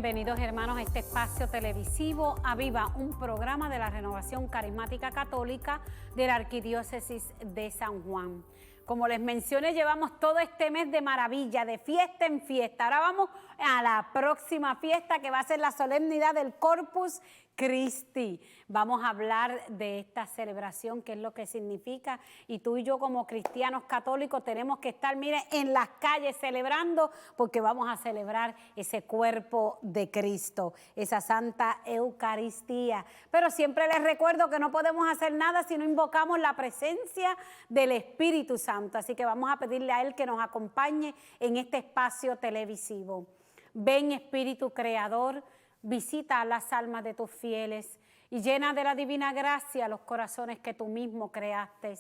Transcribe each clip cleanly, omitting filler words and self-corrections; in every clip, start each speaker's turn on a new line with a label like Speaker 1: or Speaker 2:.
Speaker 1: Bienvenidos hermanos a este espacio televisivo Aviva, un programa de la Renovación Carismática Católica de la Arquidiócesis de San Juan. Como les mencioné, llevamos todo este mes de maravilla, de fiesta en fiesta. Ahora vamos a la próxima fiesta que va a ser la solemnidad del Corpus Christi. Vamos a hablar de esta celebración, qué es lo que significa, y tú y yo como cristianos católicos tenemos que estar, mire, en las calles celebrando, porque vamos a celebrar ese cuerpo de Cristo, esa Santa Eucaristía. Pero siempre les recuerdo que no podemos hacer nada si no invocamos la presencia del Espíritu Santo, así que vamos a pedirle a Él que nos acompañe en este espacio televisivo. Ven, Espíritu Creador, visita a las almas de tus fieles y llena de la divina gracia los corazones que tú mismo creaste.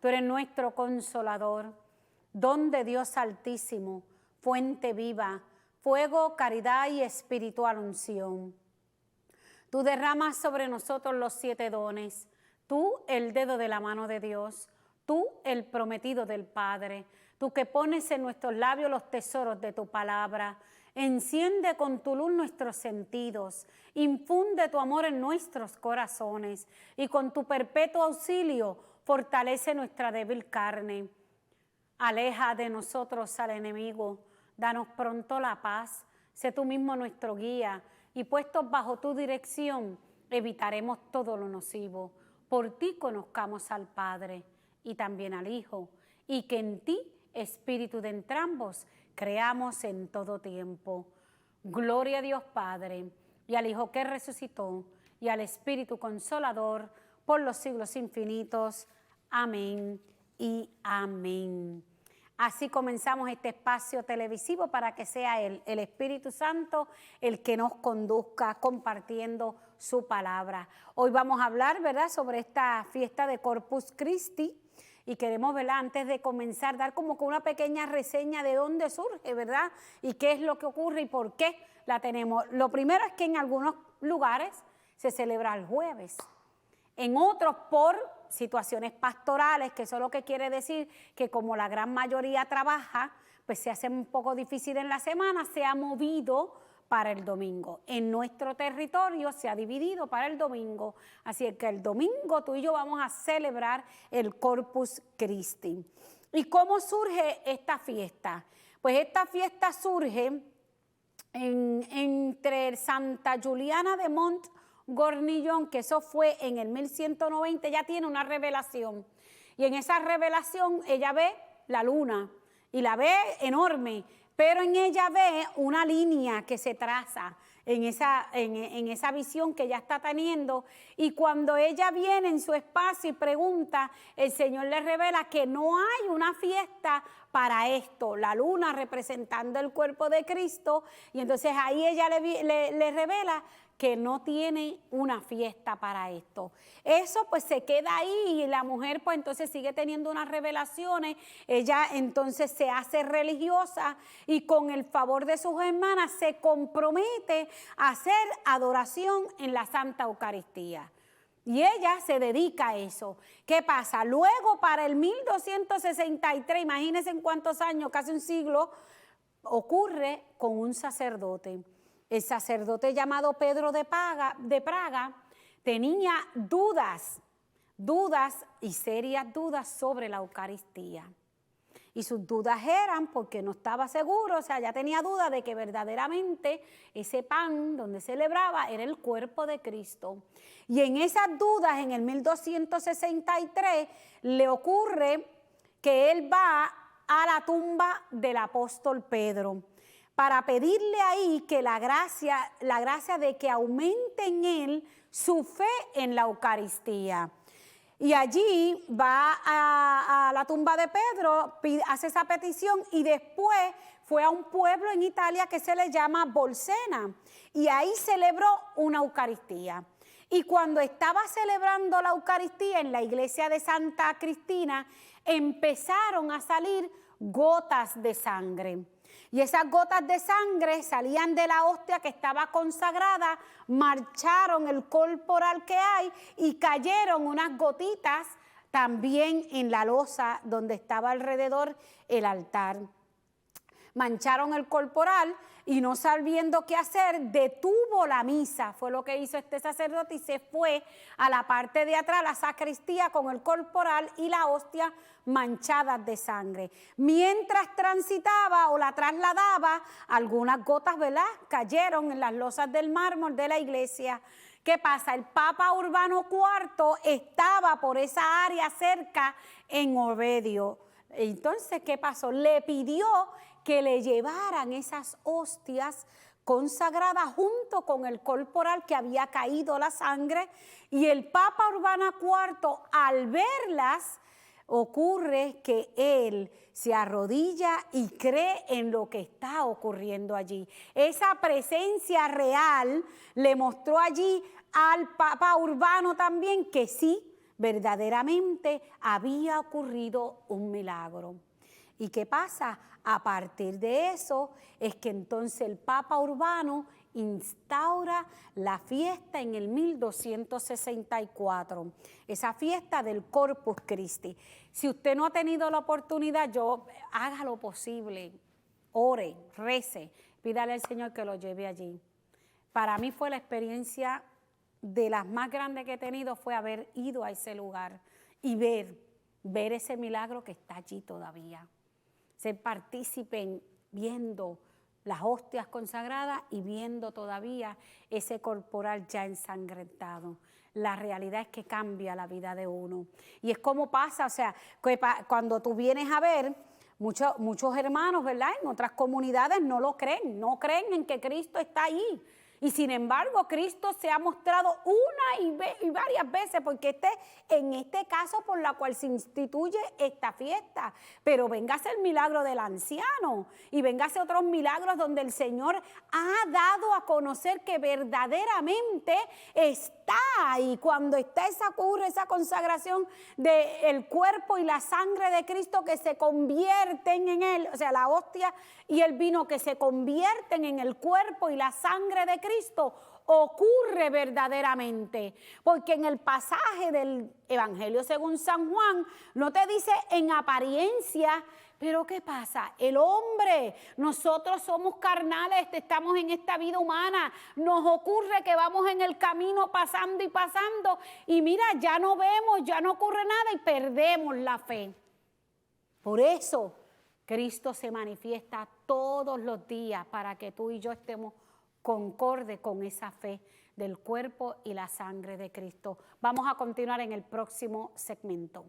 Speaker 1: Tú eres nuestro consolador, don de Dios altísimo, fuente viva, fuego, caridad y espiritual unción. Tú derramas sobre nosotros los 7 dones, tú el dedo de la mano de Dios, tú el prometido del Padre, tú que pones en nuestros labios los tesoros de tu palabra. Enciende con tu luz nuestros sentidos, infunde tu amor en nuestros corazones y con tu perpetuo auxilio fortalece nuestra débil carne. Aleja de nosotros al enemigo, danos pronto la paz, sé tú mismo nuestro guía y puestos bajo tu dirección evitaremos todo lo nocivo. Por ti conozcamos al Padre y también al Hijo, y que en ti, Espíritu de entrambos, creamos en todo tiempo. Gloria a Dios Padre, y al Hijo que resucitó, y al Espíritu Consolador, por los siglos infinitos. Amén y amén. Así comenzamos este espacio televisivo para que sea Él, el Espíritu Santo, el que nos conduzca compartiendo su palabra. Hoy vamos a hablar, ¿verdad?, sobre esta fiesta de Corpus Christi. Y queremos, ¿verdad?, antes de comenzar, dar como que una pequeña reseña de dónde surge, ¿verdad? Y qué es lo que ocurre y por qué la tenemos. Lo primero es que en algunos lugares se celebra el jueves, en otros por situaciones pastorales, que eso es lo que quiere decir que como la gran mayoría trabaja, pues se hace un poco difícil en la semana, se ha movido para el domingo. En nuestro territorio se ha dividido para el domingo, así que el domingo tú y yo vamos a celebrar el Corpus Christi. ¿Y cómo surge esta fiesta? Pues esta fiesta surge entre Santa Juliana de Montgornillon, que eso fue en el 1190, ella tiene una revelación, y en esa revelación ella ve la luna, y la ve enorme, pero en ella ve una línea que se traza en esa visión que ella está teniendo, y cuando ella viene en su espacio y pregunta, el Señor le revela que no hay una fiesta para esto, la luna representando el cuerpo de Cristo, y entonces ahí ella le revela que no tiene una fiesta para esto. Eso pues se queda ahí y la mujer pues entonces sigue teniendo unas revelaciones, ella entonces se hace religiosa y con el favor de sus hermanas se compromete a hacer adoración en la Santa Eucaristía. Y ella se dedica a eso. ¿Qué pasa? Luego para el 1263, imagínense en cuántos años, casi un siglo, ocurre con un sacerdote. El sacerdote llamado Pedro de Praga tenía dudas y serias dudas sobre la Eucaristía. Y sus dudas eran porque no estaba seguro, o sea, ya tenía duda de que verdaderamente ese pan donde celebraba era el cuerpo de Cristo. Y en esas dudas, en el 1263, le ocurre que él va a la tumba del apóstol Pedro para pedirle ahí que la gracia de que aumente en él su fe en la Eucaristía. Y allí va a la tumba de Pedro, hace esa petición y después fue a un pueblo en Italia que se le llama Bolsena y ahí celebró una Eucaristía. Y cuando estaba celebrando la Eucaristía en la iglesia de Santa Cristina, empezaron a salir gotas de sangre. Y esas gotas de sangre salían de la hostia que estaba consagrada, marcharon el corporal que hay y cayeron unas gotitas también en la losa donde estaba alrededor el altar. mancharon el corporal y no sabiendo qué hacer, detuvo la misa. Fue lo que hizo este sacerdote y se fue a la parte de atrás, la sacristía, con el corporal y la hostia manchadas de sangre. Mientras transitaba o la trasladaba, algunas gotas, ¿verdad?, cayeron en las losas del mármol de la iglesia. ¿Qué pasa? El Papa Urbano IV estaba por esa área cerca en Obedio. Entonces, ¿qué pasó? Le pidió que le llevaran esas hostias consagradas junto con el corporal que había caído la sangre, y el Papa Urbano IV, al verlas, ocurre que él se arrodilla y cree en lo que está ocurriendo allí. Esa presencia real le mostró allí al Papa Urbano también que sí, verdaderamente había ocurrido un milagro. ¿Y qué pasa? A partir de eso es que entonces el Papa Urbano instaura la fiesta en el 1264, esa fiesta del Corpus Christi. Si usted no ha tenido la oportunidad, haga lo posible, ore, rece, pídale al Señor que lo lleve allí. Para mí fue la experiencia de las más grandes que he tenido, fue haber ido a ese lugar y ver ese milagro que está allí todavía. Ser partícipe viendo las hostias consagradas y viendo todavía ese corporal ya ensangrentado. La realidad es que cambia la vida de uno. Y es como pasa, o sea, que cuando tú vienes a ver, muchos hermanos, ¿verdad?, en otras comunidades no lo creen, no creen en que Cristo está ahí. Y sin embargo, Cristo se ha mostrado una y varias veces, porque en este caso por la cual se instituye esta fiesta. Pero véngase el milagro del anciano y véngase otros milagros donde el Señor ha dado a conocer que verdaderamente está ahí. Cuando ocurre esa consagración del cuerpo y la sangre de Cristo que se convierten en él, o sea, la hostia y el vino que se convierten en el cuerpo y la sangre de Cristo, ocurre verdaderamente, porque en el pasaje del Evangelio según San Juan no te dice en apariencia, pero ¿qué pasa? El hombre, nosotros somos carnales, estamos en esta vida humana, nos ocurre que vamos en el camino pasando y mira, ya no vemos, ya no ocurre nada y perdemos la fe. Por eso Cristo se manifiesta todos los días para que tú y yo estemos concorde con esa fe del cuerpo y la sangre de Cristo. Vamos a continuar en el próximo segmento.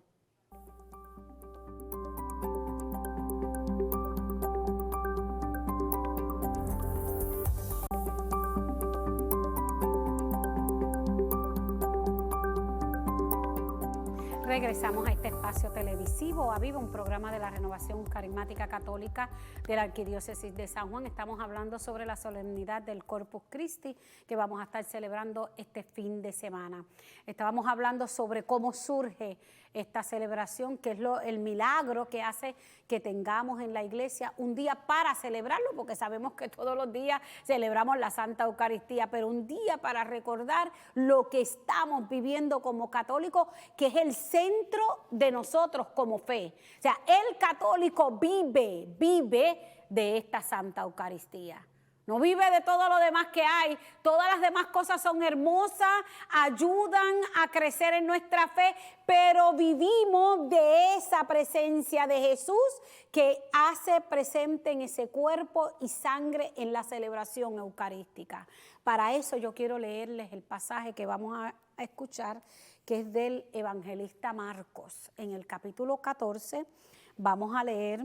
Speaker 1: Regresamos a este espacio televisivo, Aviva, un programa de la Renovación Carismática Católica de la Arquidiócesis de San Juan. Estamos hablando sobre la solemnidad del Corpus Christi que vamos a estar celebrando este fin de semana. Estábamos hablando sobre cómo surge esta celebración, que es el milagro que hace que tengamos en la iglesia un día para celebrarlo, porque sabemos que todos los días celebramos la Santa Eucaristía, pero un día para recordar lo que estamos viviendo como católicos, que es el centro de nosotros como fe. O sea, el católico vive de esta Santa Eucaristía. No vive de todo lo demás que hay. Todas las demás cosas son hermosas, ayudan a crecer en nuestra fe, pero vivimos de esa presencia de Jesús que hace presente en ese cuerpo y sangre en la celebración eucarística. Para eso yo quiero leerles el pasaje que vamos a escuchar, que es del evangelista Marcos. En el capítulo 14 vamos a leer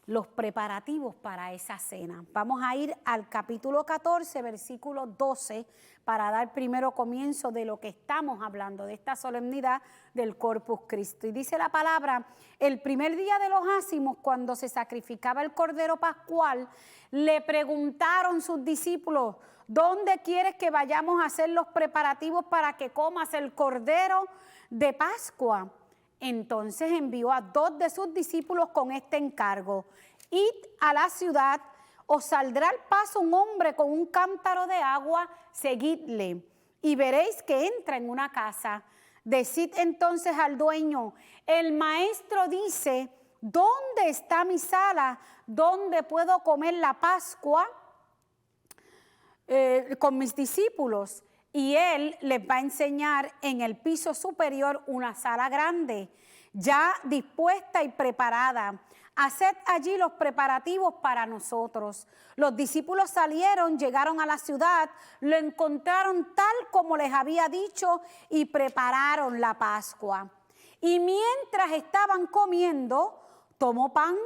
Speaker 1: los preparativos para esa cena. Vamos a ir al capítulo 14, versículo 12, para dar primero comienzo de lo que estamos hablando, de esta solemnidad del Corpus Christi. Y dice la palabra: el primer día de los ácimos, cuando se sacrificaba el Cordero Pascual, le preguntaron sus discípulos: ¿dónde quieres que vayamos a hacer los preparativos para que comas el Cordero de Pascua? Entonces envió a 2 de sus discípulos con este encargo: id a la ciudad, os saldrá al paso un hombre con un cántaro de agua, seguidle, y veréis que entra en una casa. Decid entonces al dueño: el maestro dice, ¿dónde está mi sala donde puedo comer la Pascua con mis discípulos? Y él les va a enseñar en el piso superior una sala grande, ya dispuesta y preparada. Haced allí los preparativos para nosotros. Los discípulos salieron, llegaron a la ciudad, lo encontraron tal como les había dicho y prepararon la Pascua. Y mientras estaban comiendo, tomó pan,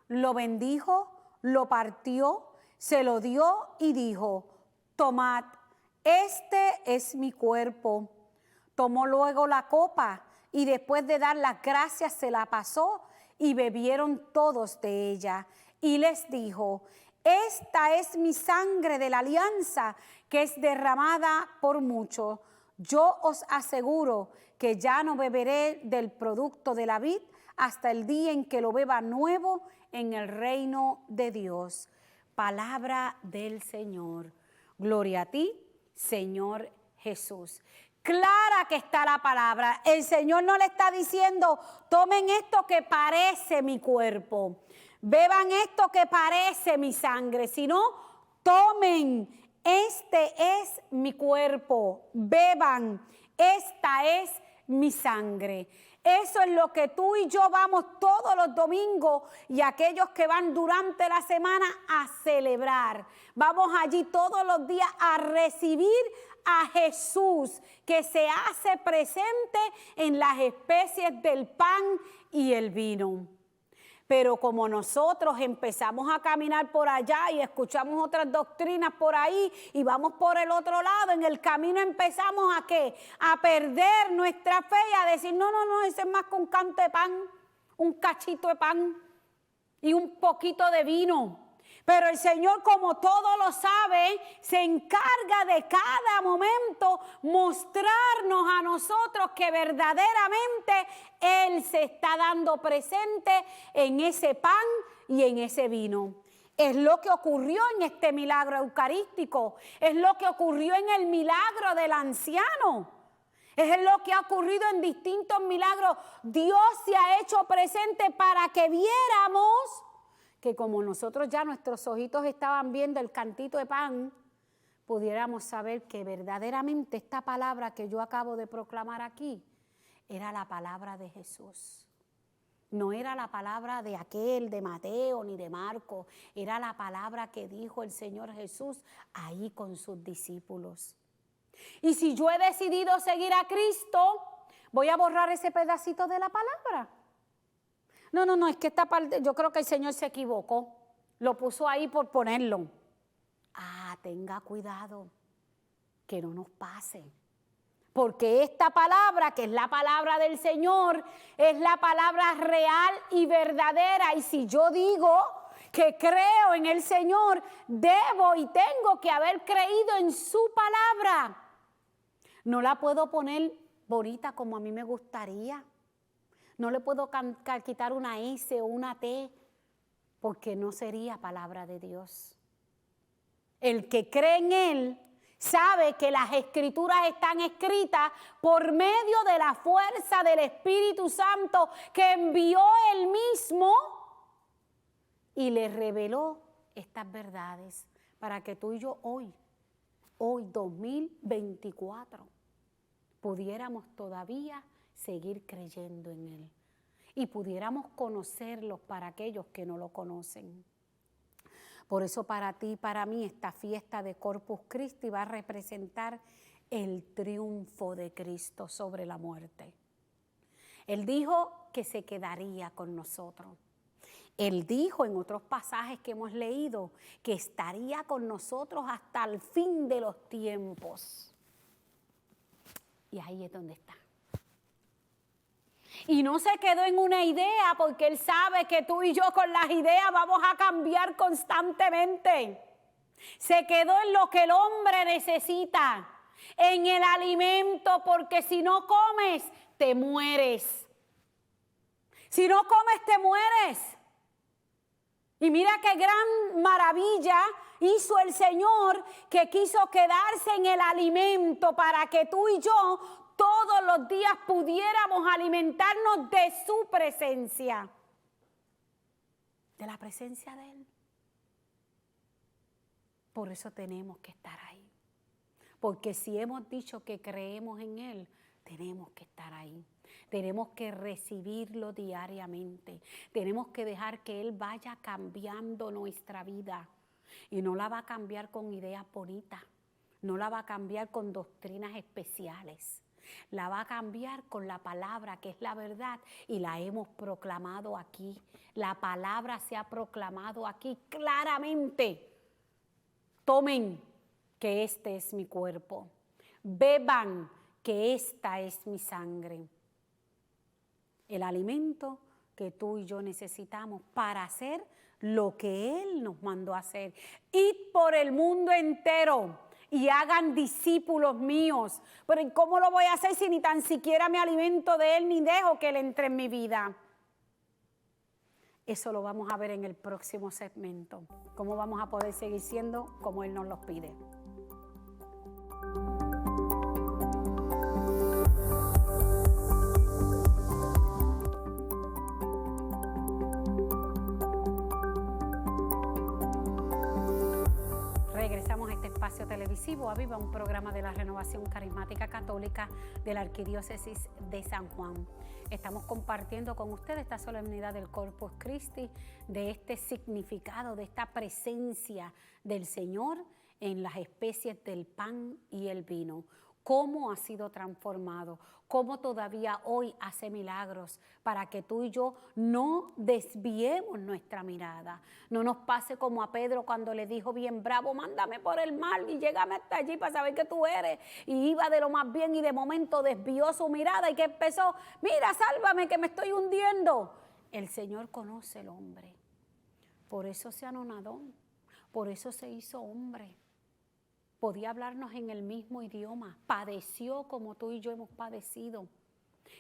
Speaker 1: lo bendijo, lo partió, se lo dio y dijo: tomad, este es mi cuerpo. Tomó luego la copa y después de dar las gracias se la pasó y bebieron todos de ella. Y les dijo: esta es mi sangre de la alianza que es derramada por muchos. Yo os aseguro que ya no beberé del producto de la vid hasta el día en que lo beba nuevo en el reino de Dios. Palabra del Señor. Gloria a ti, Señor Jesús. Clara que está la palabra. El Señor no le está diciendo: tomen esto que parece mi cuerpo, beban esto que parece mi sangre, sino tomen, este es mi cuerpo, beban, esta es mi sangre. Eso es lo que tú y yo vamos todos los domingos y aquellos que van durante la semana a celebrar. Vamos allí todos los días a recibir a Jesús, que se hace presente en las especies del pan y el vino. Pero como nosotros empezamos a caminar por allá y escuchamos otras doctrinas por ahí y vamos por el otro lado, en el camino empezamos ¿a qué? A perder nuestra fe y a decir: no, ese es más que un canto de pan, un cachito de pan y un poquito de vino. Pero el Señor, como todo lo sabe, se encarga de cada momento mostrarnos a nosotros que verdaderamente Él se está dando presente en ese pan y en ese vino. Es lo que ocurrió en este milagro eucarístico, es lo que ocurrió en el milagro del anciano. Es lo que ha ocurrido en distintos milagros. Dios se ha hecho presente para que viéramos que, como nosotros ya nuestros ojitos estaban viendo el cantito de pan, pudiéramos saber que verdaderamente esta palabra que yo acabo de proclamar aquí era la palabra de Jesús. No era la palabra de aquel, de Mateo ni de Marco, era la palabra que dijo el Señor Jesús ahí con sus discípulos. Y si yo he decidido seguir a Cristo, voy a borrar ese pedacito de la palabra. No, es que esta parte, yo creo que el Señor se equivocó, lo puso ahí por ponerlo. Tenga cuidado, que no nos pase. Porque esta palabra, que es la palabra del Señor, es la palabra real y verdadera. Y si yo digo que creo en el Señor, debo y tengo que haber creído en su palabra. No la puedo poner bonita como a mí me gustaría. No le puedo quitar una S o una T, porque no sería palabra de Dios. El que cree en Él sabe que las Escrituras están escritas por medio de la fuerza del Espíritu Santo que envió Él mismo y le reveló estas verdades para que tú y yo hoy 2024, pudiéramos todavía seguir creyendo en Él y pudiéramos conocerlos para aquellos que no lo conocen. Por eso para ti y para mí esta fiesta de Corpus Christi va a representar el triunfo de Cristo sobre la muerte. Él dijo que se quedaría con nosotros. Él dijo en otros pasajes que hemos leído que estaría con nosotros hasta el fin de los tiempos. Y ahí es donde está. Y no se quedó en una idea, porque Él sabe que tú y yo con las ideas vamos a cambiar constantemente. Se quedó en lo que el hombre necesita, en el alimento, porque si no comes, te mueres. Si no comes, te mueres. Y mira qué gran maravilla hizo el Señor, que quiso quedarse en el alimento para que tú y yo todos los días pudiéramos alimentarnos de su presencia. de la presencia de Él. Por eso tenemos que estar ahí. Porque si hemos dicho que creemos en Él, tenemos que estar ahí. Tenemos que recibirlo diariamente. Tenemos que dejar que Él vaya cambiando nuestra vida. Y no la va a cambiar con ideas bonitas. No la va a cambiar con doctrinas especiales. La va a cambiar con la palabra, que es la verdad, y la hemos proclamado aquí. La palabra se ha proclamado aquí claramente. Tomen, que este es mi cuerpo. Beban, que esta es mi sangre. El alimento que tú y yo necesitamos para hacer lo que Él nos mandó a hacer. Id por el mundo entero y hagan discípulos míos. Pero ¿cómo lo voy a hacer si ni tan siquiera me alimento de Él ni dejo que Él entre en mi vida? Eso lo vamos a ver en el próximo segmento. Cómo vamos a poder seguir siendo como Él nos los pide. Regresamos a este espacio televisivo Aviva, un programa de la Renovación Carismática Católica de la Arquidiócesis de San Juan. Estamos compartiendo con ustedes esta solemnidad del Corpus Christi, de este significado, de esta presencia del Señor en las especies del pan y el vino. Cómo ha sido transformado, cómo todavía hoy hace milagros para que tú y yo no desviemos nuestra mirada. No nos pase como a Pedro cuando le dijo bien bravo, mándame por el mar y llégame hasta allí para saber que tú eres. Y iba de lo más bien y de momento desvió su mirada y que empezó, mira, sálvame que me estoy hundiendo. El Señor conoce el hombre. Por eso se anonadó, por eso se hizo hombre. Podía hablarnos en el mismo idioma, padeció como tú y yo hemos padecido.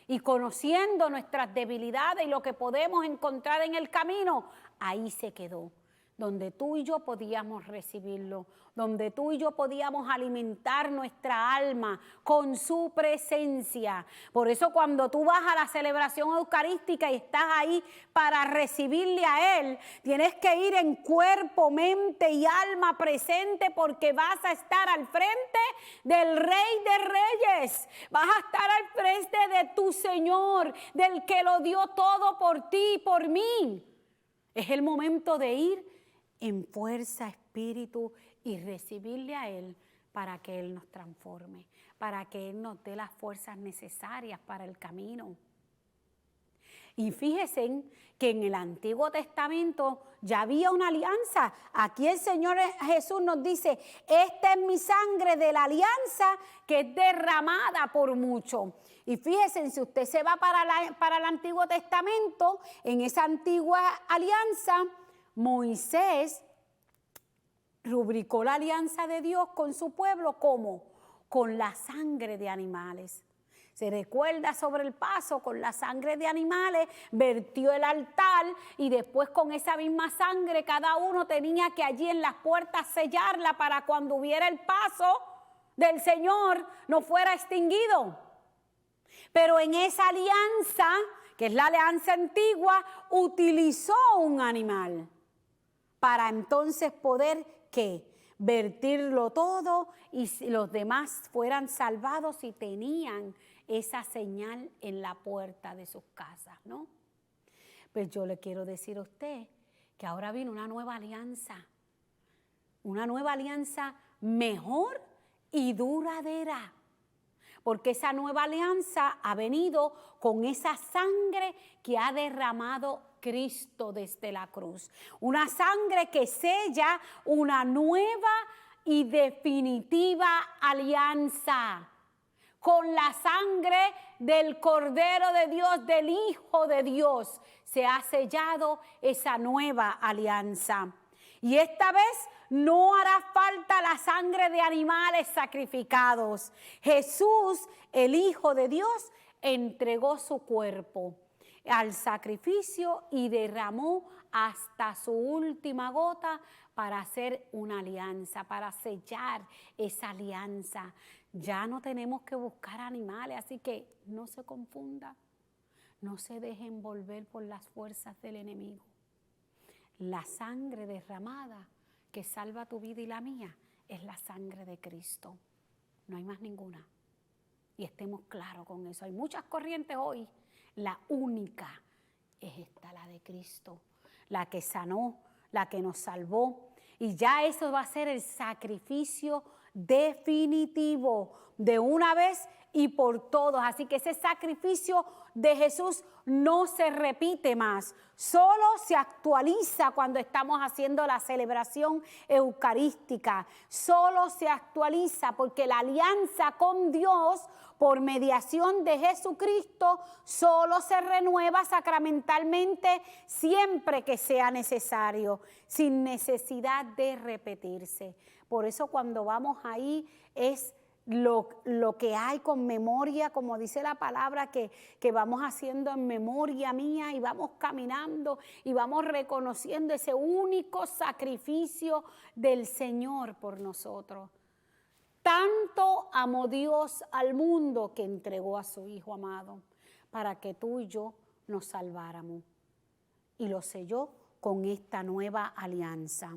Speaker 1: Y conociendo nuestras debilidades y lo que podemos encontrar en el camino, ahí se quedó. Donde tú y yo podíamos recibirlo, donde tú y yo podíamos alimentar nuestra alma con su presencia. Por eso cuando tú vas a la celebración eucarística y estás ahí para recibirle a Él, tienes que ir en cuerpo, mente y alma presente porque vas a estar al frente del Rey de Reyes. Vas a estar al frente de tu Señor, del que lo dio todo por ti y por mí. Es el momento de ir en fuerza, espíritu y recibirle a Él para que Él nos transforme, para que Él nos dé las fuerzas necesarias para el camino. Y fíjense que en el Antiguo Testamento ya había una alianza. Aquí el Señor Jesús nos dice, esta es mi sangre de la alianza que es derramada por muchos. Y fíjense, si usted se va para el Antiguo Testamento, en esa antigua alianza, Moisés rubricó la alianza de Dios con su pueblo como con la sangre de animales. Se recuerda sobre el paso con la sangre de animales, vertió el altar y después con esa misma sangre cada uno tenía que allí en las puertas sellarla para cuando hubiera el paso del Señor no fuera extinguido. Pero en esa alianza, que es la alianza antigua, utilizó un animal para entonces poder, ¿qué? Vertirlo todo y los demás fueran salvados y tenían esa señal en la puerta de sus casas, ¿no? Pues yo le quiero decir a usted que ahora viene una nueva alianza mejor y duradera. Porque esa nueva alianza ha venido con esa sangre que ha derramado Cristo desde la cruz. Una sangre que sella una nueva y definitiva alianza. Con la sangre del Cordero de Dios, del Hijo de Dios, se ha sellado esa nueva alianza. Y esta vez no hará falta la sangre de animales sacrificados. Jesús, el Hijo de Dios, entregó su cuerpo al sacrificio y derramó hasta su última gota para hacer una alianza, para sellar esa alianza. Ya no tenemos que buscar animales, así que no se confunda, no se deje envolver por las fuerzas del enemigo. La sangre derramada que salva tu vida y la mía es la sangre de Cristo. No hay más ninguna. Y estemos claros con eso. Hay muchas corrientes hoy. La única es esta, la de Cristo. La que sanó, la que nos salvó. Y ya eso va a ser el sacrificio definitivo de una vez y por todos. Así que ese sacrificio de Jesús no se repite más, solo se actualiza cuando estamos haciendo la celebración eucarística, solo se actualiza porque la alianza con Dios por mediación de Jesucristo solo se renueva sacramentalmente siempre que sea necesario, sin necesidad de repetirse. Por eso cuando vamos ahí es lo que hay con memoria, como dice la palabra, que vamos haciendo en memoria mía y vamos caminando y vamos reconociendo ese único sacrificio del Señor por nosotros. Tanto amó Dios al mundo que entregó a su Hijo amado para que tú y yo nos salváramos. Y lo selló con esta nueva alianza.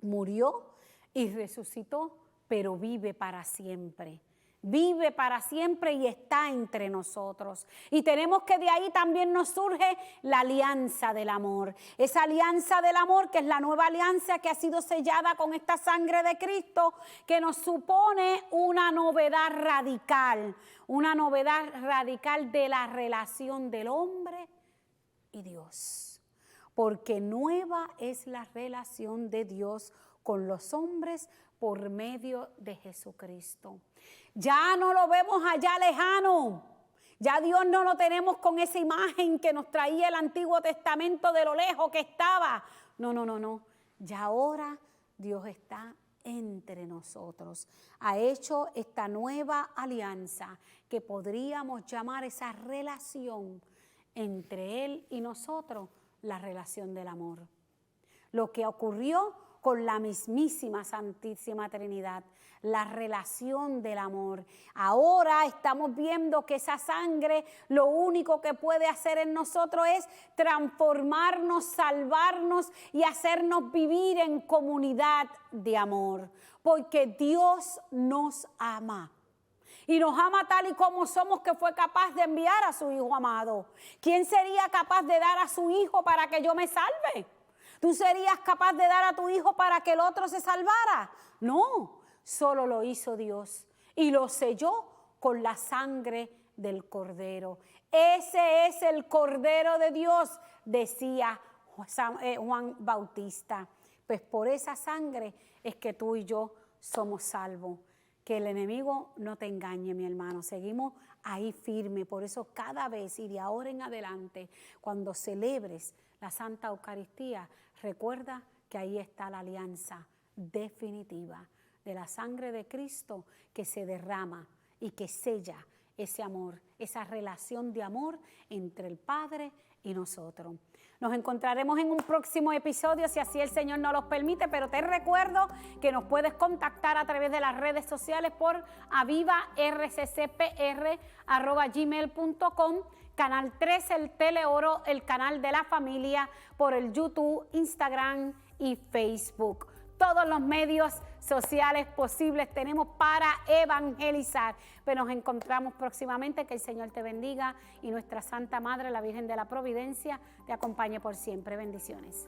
Speaker 1: Murió y resucitó, pero vive para siempre. Vive para siempre y está entre nosotros. Y tenemos que de ahí también nos surge la alianza del amor. Esa alianza del amor que es la nueva alianza que ha sido sellada con esta sangre de Cristo, que nos supone una novedad radical de la relación del hombre y Dios. Porque nueva es la relación de Dios con los hombres por medio de Jesucristo. Ya no lo vemos allá lejano. Ya Dios no lo tenemos con esa imagen que nos traía el Antiguo Testamento de lo lejos que estaba. No. Ya ahora Dios está entre nosotros. Ha hecho esta nueva alianza que podríamos llamar esa relación entre Él y nosotros, la relación del amor. Lo que ocurrió con la mismísima Santísima Trinidad, la relación del amor. Ahora estamos viendo que esa sangre lo único que puede hacer en nosotros es transformarnos, salvarnos y hacernos vivir en comunidad de amor, porque Dios nos ama. Y nos ama tal y como somos, que fue capaz de enviar a su Hijo amado. ¿Quién sería capaz de dar a su Hijo para que yo me salve? ¿Tú serías capaz de dar a tu hijo para que el otro se salvara? No, solo lo hizo Dios y lo selló con la sangre del Cordero. Ese es el Cordero de Dios, decía Juan Bautista. Pues por esa sangre es que tú y yo somos salvos. Que el enemigo no te engañe, mi hermano. Seguimos ahí firme. Por eso cada vez y de ahora en adelante, cuando celebres la Santa Eucaristía, recuerda que ahí está la alianza definitiva de la sangre de Cristo que se derrama y que sella ese amor, esa relación de amor entre el Padre y nosotros. Nos encontraremos en un próximo episodio, si así el Señor nos los permite, pero te recuerdo que nos puedes contactar a través de las redes sociales por avivarccpr@gmail.com, Canal 13, el Teleoro, el canal de la familia, por el YouTube, Instagram y Facebook. Todos los medios sociales posibles tenemos para evangelizar. Pero nos encontramos próximamente. Que el Señor te bendiga y nuestra Santa Madre, la Virgen de la Providencia, te acompañe por siempre. Bendiciones.